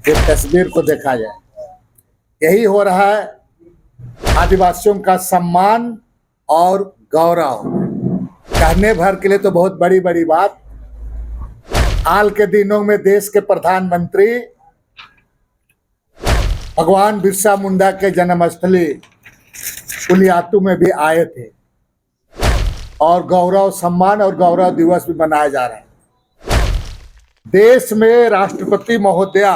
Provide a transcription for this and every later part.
एक तस्वीर को देखा जाए, यही हो रहा है आदिवासियों का सम्मान और गौरव। कहने भर के लिए तो बहुत बड़ी बड़ी बात। हाल के दिनों में देश के प्रधानमंत्री भगवान बिरसा मुंडा के जन्मस्थली कुलियातू में भी आए थे और गौरव सम्मान और गौरव दिवस भी मनाया जा रहा है। देश में राष्ट्रपति महोदया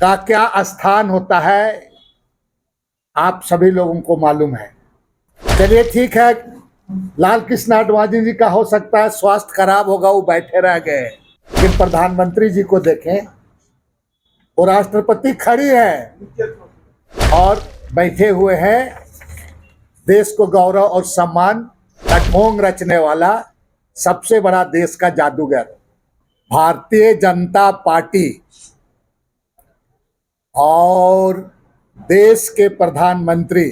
का क्या स्थान होता है आप सभी लोगों को मालूम है। चलिए ठीक है, लाल कृष्ण आडवाणी जी का हो सकता है स्वास्थ्य खराब होगा, वो बैठे रह गए, लेकिन प्रधानमंत्री जी को देखें, वो राष्ट्रपति खड़ी है और बैठे हुए हैं। देश को गौरव और सम्मान का ढोंग रचने वाला सबसे बड़ा देश का जादूगर भारतीय जनता पार्टी और देश के प्रधानमंत्री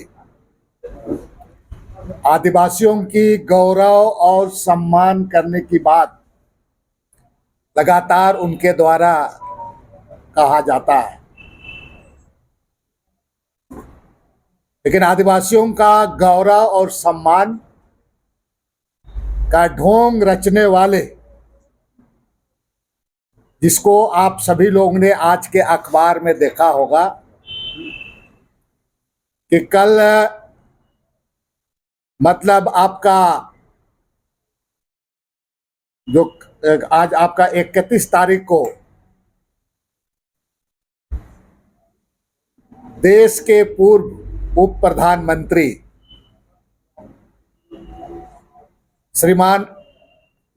आदिवासियों की गौरव और सम्मान करने की बात लगातार उनके द्वारा कहा जाता है, लेकिन आदिवासियों का गौरव और सम्मान का ढोंग रचने वाले, जिसको आप सभी लोगों ने आज के अखबार में देखा होगा कि कल मतलब आपका जो आज आपका 31 तारीख को देश के पूर्व उप प्रधानमंत्री श्रीमान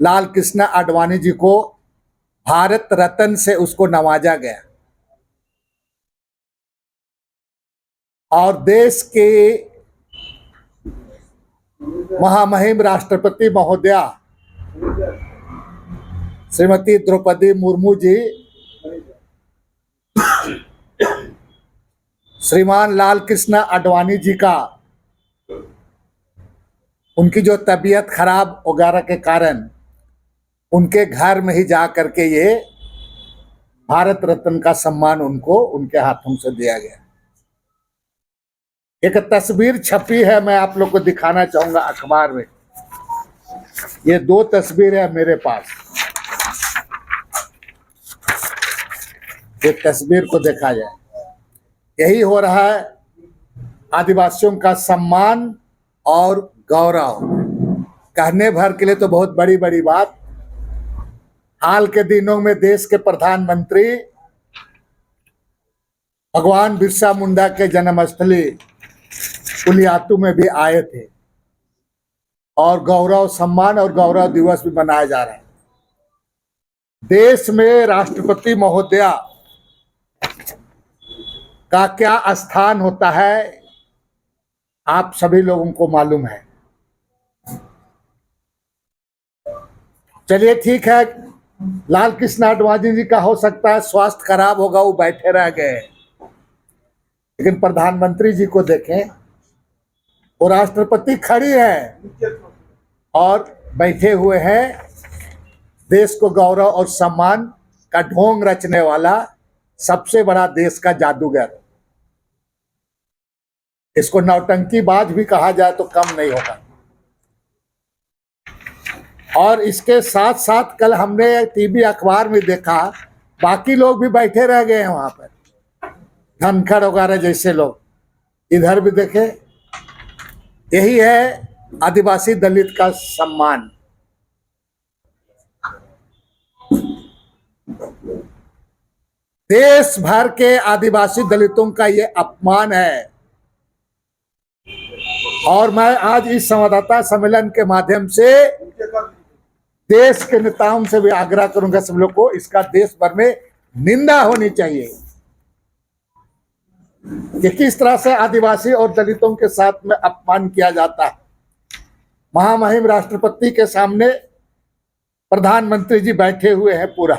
लाल कृष्ण आडवाणी जी को भारत रत्न से उसको नवाजा गया और देश के महामहिम राष्ट्रपति महोदया श्रीमती द्रौपदी मुर्मू जी श्रीमान लाल कृष्ण आडवाणी जी का उनकी जो तबीयत खराब वगैरह के कारण उनके घर में ही जा करके ये भारत रत्न का सम्मान उनको उनके हाथों से दिया गया। एक तस्वीर छपी है, मैं आप लोग को दिखाना चाहूंगा अखबार में। ये दो तस्वीर है मेरे पास, एक तस्वीर को देखा जाए, यही हो रहा है आदिवासियों का सम्मान और गौरव। कहने भर के लिए तो बहुत बड़ी बड़ी बात। हाल के दिनों में देश के प्रधानमंत्री भगवान बिरसा मुंडा के जन्मस्थली कुलियातू में भी आए थे और गौरव सम्मान और गौरव दिवस भी मनाया जा रहा है। देश में राष्ट्रपति महोदया का क्या स्थान होता है आप सभी लोगों को मालूम है। चलिए ठीक है, लाल कृष्ण आडवाणी जी का हो सकता है स्वास्थ्य खराब होगा, वो बैठे रह गए, लेकिन प्रधानमंत्री जी को देखें, वो राष्ट्रपति खड़ी है और बैठे हुए हैं। देश को गौरव और सम्मान का ढोंग रचने वाला सबसे बड़ा देश का जादूगर, इसको नौटंकीबाज भी कहा जाए तो कम नहीं होगा। और इसके साथ साथ कल हमने टीवी अखबार में देखा, बाकी लोग भी बैठे रह गए हैं वहां पर, धनखड़ वगैरह जैसे लोग। इधर भी देखे, यही है आदिवासी दलित का सम्मान। देश भर के आदिवासी दलितों का ये अपमान है और मैं आज इस संवाददाता सम्मेलन के माध्यम से देश के नेताओं से भी आग्रह करूंगा, सब लोग को इसका देश भर में निंदा होनी चाहिए कि किस तरह से आदिवासी और दलितों के साथ में अपमान किया जाता है। महामहिम राष्ट्रपति के सामने प्रधानमंत्री जी बैठे हुए हैं पूरा।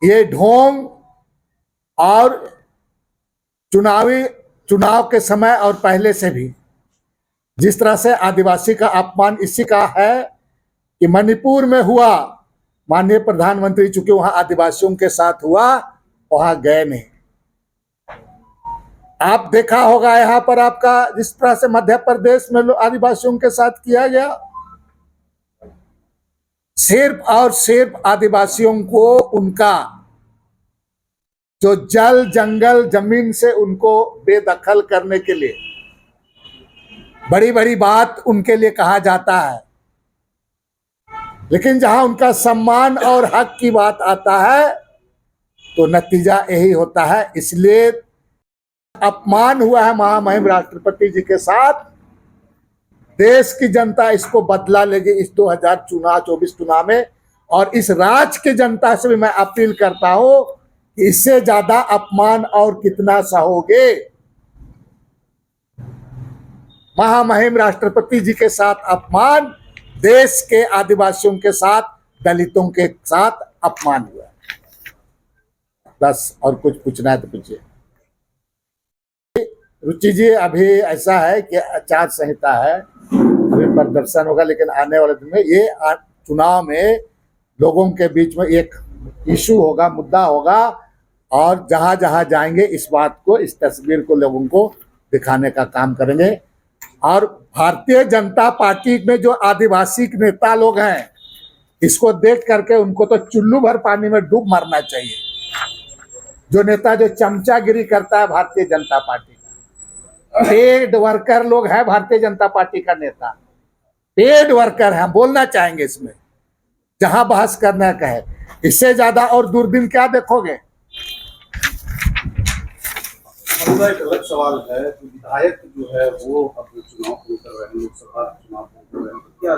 ये ढोंग और चुनाव के समय और पहले से भी जिस तरह से आदिवासी का अपमान इसी का है कि मणिपुर में हुआ, माननीय प्रधानमंत्री चूंकि वहां आदिवासियों के साथ हुआ, वहां गए नहीं। आप देखा होगा यहाँ पर आपका जिस तरह से मध्य प्रदेश में आदिवासियों के साथ किया गया, सिर्फ और सिर्फ आदिवासियों को उनका जो जल जंगल जमीन से उनको बेदखल करने के लिए बड़ी बड़ी बात उनके लिए कहा जाता है, लेकिन जहां उनका सम्मान और हक की बात आता है तो नतीजा यही होता है। इसलिए अपमान हुआ है महामहिम राष्ट्रपति जी के साथ। देश की जनता इसको बदला लेगी इस 2024 चुनाव में, और इस राज्य की जनता से भी मैं अपील करता हूं कि इससे ज्यादा अपमान और कितना सहोगे। महामहिम राष्ट्रपति जी के साथ अपमान, देश के आदिवासियों के साथ, दलितों के साथ अपमान हुआ। बस, और कुछ पूछना है तो पूछिए। रुचि जी, अभी ऐसा है कि आचार संहिता है, अभी प्रदर्शन होगा, लेकिन आने वाले दिन में ये चुनाव में लोगों के बीच में एक इशू होगा, मुद्दा होगा, और जहां जहां जाएंगे इस बात को, इस तस्वीर को लोगों को दिखाने का काम करेंगे। और भारतीय जनता पार्टी में जो आदिवासी नेता लोग हैं, इसको देख करके उनको तो चुल्लू भर पानी में डूब मरना चाहिए। जो नेता जो चमचागिरी करता है भारतीय जनता पार्टी का, पेड वर्कर लोग हैं भारतीय जनता पार्टी का नेता, पेड वर्कर है, बोलना चाहेंगे इसमें, जहां बहस करना कहे। इससे ज्यादा और दूरबीन क्या देखोगे। एक अलग सवाल है, विधायक जो है वो अब चुनाव शुरू कर रहे हैं, लोकसभा चुनाव शुरू कर रहे हैं, तो क्या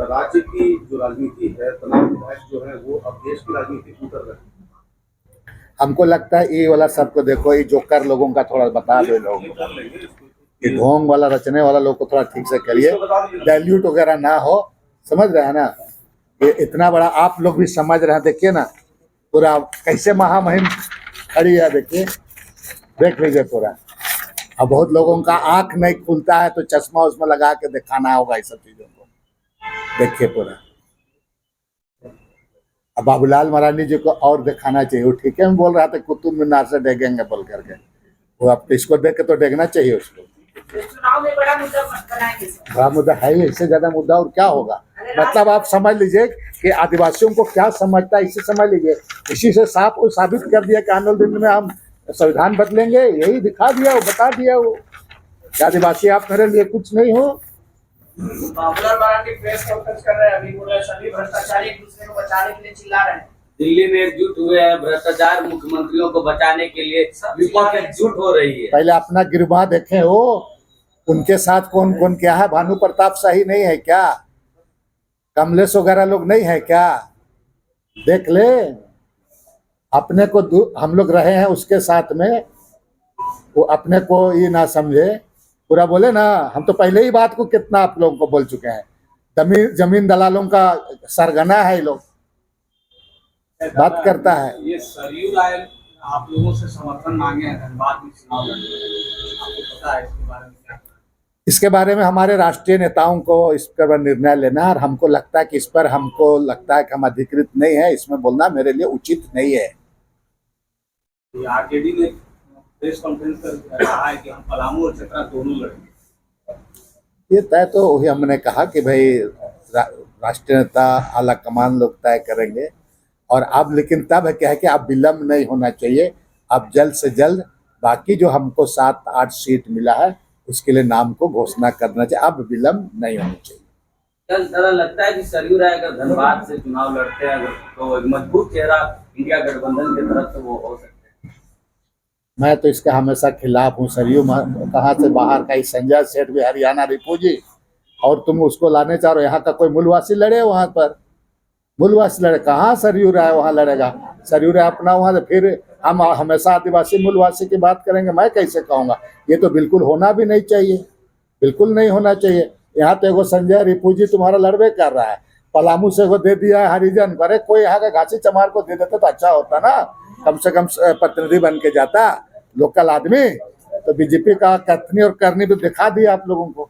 राज्य की जो राजनीति है, तमाम विधायक जो है वो अब देश की राजनीति शुरू कर रहे हैं? हमको लगता है ये वाला सबको देखो, ये जोकर लोगों का थोड़ा बता दो लोगों को, ये ढोंग वाला रचने वाला लोग को थोड़ा ठीक से करिए, डाइल्यूट वगैरह ना हो, समझ रहे हैं ना। ये इतना बड़ा आप लोग भी समझ रहे हैं, देखिए ना पूरा कैसे महामहिम खड़ी है, देखिए, देख लीजिए पूरा। अब बहुत लोगों का आंख नहीं खुलता है तो चश्मा उसमें लगा के दिखाना होगा इस सब चीजों को, देखिए पूरा। अब बाबूलाल मरांडी जी को और दिखाना चाहिए, वो ठीक है, मैं बोल रहा था कुतुब मीनार से डेगेंगे बोल करके, वो अब इसको देख के तो डेगना चाहिए उसको। चुनाव में बड़ा मुद्दा बनाएंगे, बड़ा मुद्दा है ही, इससे ज्यादा मुद्दा और क्या होगा। मतलब आप समझ लीजिए कि आदिवासियों को क्या समझता है, इसे समझ लीजिए। इसी से साफ वो साबित कर दिया कि आने वाले दिन में हम संविधान बदलेंगे, यही दिखा दिया, वो बता दिया वो, आदिवासी आप मेरे लिए कुछ नहीं हो। बाबूलाल मरांडी प्रेस कॉन्फ्रेंस कर रहे हैं, अभी बोल रहे हैं सभी भ्रष्टाचारी एक दूसरे को बचाने के लिए चिल्ला रहे हैं। दिल्ली में एकजुट हुए हैं, भ्रष्टाचार मुख्यमंत्रियों को बचाने के लिए विपक्ष एकजुट हो रही है। पहले अपना गिरवा देखे हो, उनके साथ कौन कौन क्या है। भानु प्रताप शाही नहीं है क्या, कमलेश वगैरह लोग नहीं है क्या, देख ले। अपने को हम लोग रहे हैं उसके साथ में, वो अपने को ये ना समझे, पूरा बोले ना। हम तो पहले ही बात को कितना आप लोगों को बोल चुके हैं, जमीन दलालों का सरगना है, ये लोग बात करता है। ये सरयू राय आप लोगों से समर्थन मांगे हैं धनबाद में चुनाव लड़ने, आपको पता है इसके बारे में क्या? इसके बारे में हमारे राष्ट्रीय नेताओं को इस पर निर्णय लेना, और हमको लगता है कि इस पर हमको लगता है कि हम अधिकृत नहीं है, इसमें बोलना मेरे लिए उचित नहीं है। आरजेडी ने प्रेस कॉन्फ्रेंस कर कहा है कि हम पलामू और चतरा दोनों लड़ेंगे। ये तय तो वही हमने कहा कि भाई राष्ट्रीय नेता आला कमान लोग तय करेंगे, और अब लेकिन तब है क्या है कि अब विलम्ब नहीं होना चाहिए, अब जल्द से जल्द बाकी जो हमको 7-8 सीट मिला है उसके लिए नाम को घोषणा करना चाहिए, अब विलम्ब नहीं होना चाहिए। क्या लगता है कि सरयू राय अगर धनबाद से चुनाव लड़ते हैं तो एक मजबूत चेहरा इंडिया गठबंधन की तरफ से वो हो सकते हैं? मैं तो इसका हमेशा खिलाफ हूँ। सरयू कहाँ से बाहर का ही, संजय सेठ भी हरियाणा रिपू जी, और तुम उसको लाने चाह रहे हो। यहाँ का कोई मूलवासी लड़े वहाँ पर, मूलवासी लड़े कहाँ सरयू राय वहाँ लड़ेगा। सरयू राय अपना वहाँ, फिर हम हमेशा आदिवासी मूलवासी की बात करेंगे, मैं कैसे कहूँगा। ये तो बिल्कुल होना भी नहीं चाहिए, बिल्कुल नहीं होना चाहिए। यहाँ तो एगो संजय रिपू जी तुम्हारा लड़बे कर रहा है, पलामू से वो दे दिया है हरिजन, अरे कोई यहाँ का घासी चमार को दे देता तो अच्छा होता ना, कम से कम प्रतिनिधि बन के जाता लोकल आदमी। तो बीजेपी का कथनी और करनी तो दिखा दिया आप लोगों को।